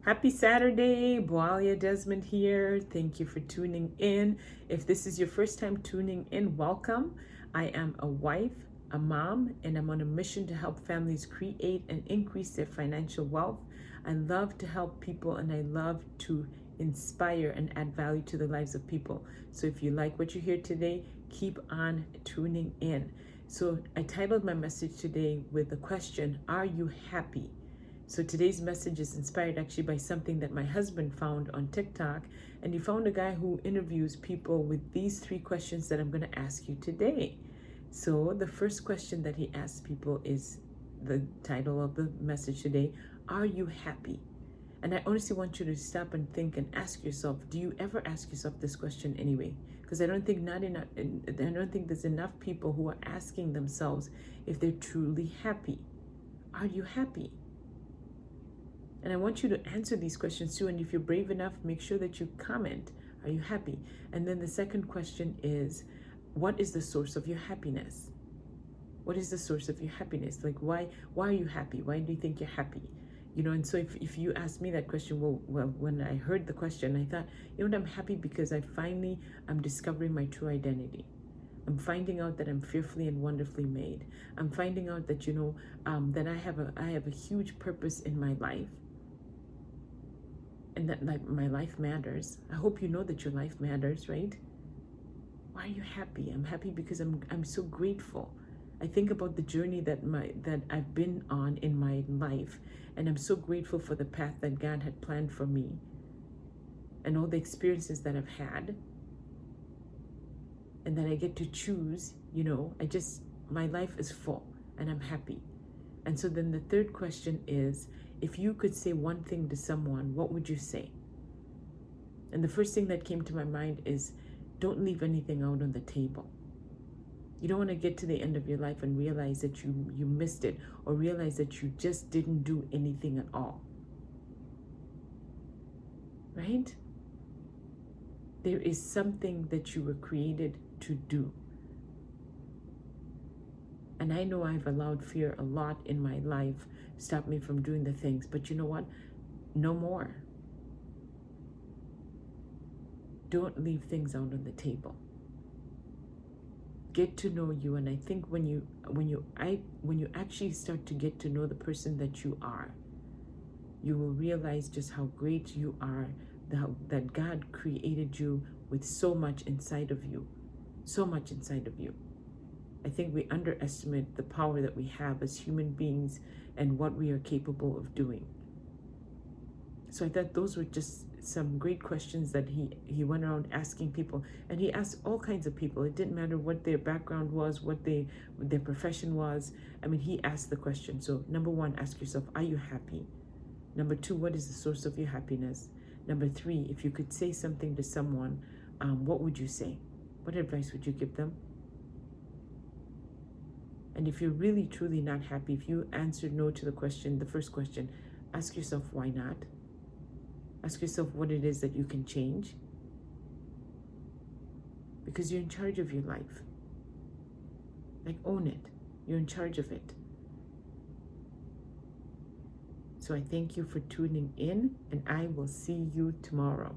Happy Saturday, Boalia Desmond here. Thank you for tuning in. If this is your first time tuning in, welcome. I am a wife, a mom, and I'm on a mission to help families create and increase their financial wealth. I love to help people and I love to inspire and add value to the lives of people. So if you like what you hear today, keep on tuning in. So I titled my message today with the question, are you happy? So today's message is inspired actually by something that my husband found on TikTok. And he found a guy who interviews people with these 3 questions that I'm going to ask you today. So the first question that he asks people is the title of the message today, are you happy? And I honestly want you to stop and think and ask yourself, do you ever ask yourself this question anyway? Because I don't think there's enough people who are asking themselves if they're truly happy. Are you happy? And I want you to answer these questions too. And if you're brave enough, make sure that you comment, are you happy? And then the second question is, what is the source of your happiness? What is the source of your happiness? Like, why are you happy? Why do you think you're happy? And so if you ask me that question, well, when I heard the question, I thought, I'm happy because I'm discovering my true identity. I'm finding out that I'm fearfully and wonderfully made. I'm finding out that, that I have a huge purpose in my life. And that my life matters. I hope you know that your life matters, right? Why are you happy? I'm happy because I'm so grateful. I think about the journey that I've been on in my life, and I'm so grateful for the path that God had planned for me, and all the experiences that I've had, and that I get to choose. My life is full, and I'm happy. And so then the third question is, if you could say one thing to someone, what would you say? And the first thing that came to my mind is, don't leave anything out on the table. You don't want to get to the end of your life and realize that you missed it, or realize that you just didn't do anything at all. Right? There is something that you were created to do. And I know I've allowed fear a lot in my life stop me from doing the things. But you know what? No more. Don't leave things out on the table. Get to know you. And I think when you actually start to get to know the person that you are, you will realize just how great you are, that God created you with so much inside of you. So much inside of you. I think we underestimate the power that we have as human beings and what we are capable of doing. So I thought those were just some great questions that he went around asking people. And he asked all kinds of people. It didn't matter what their background was, what their profession was. I mean, he asked the question. So number 1, ask yourself, are you happy? Number 2, what is the source of your happiness? Number 3, if you could say something to someone, what would you say? What advice would you give them? And if you're really, truly not happy, if you answered no to the first question, ask yourself, why not? Ask yourself what it is that you can change. Because you're in charge of your life. Like, own it. You're in charge of it. So I thank you for tuning in, and I will see you tomorrow.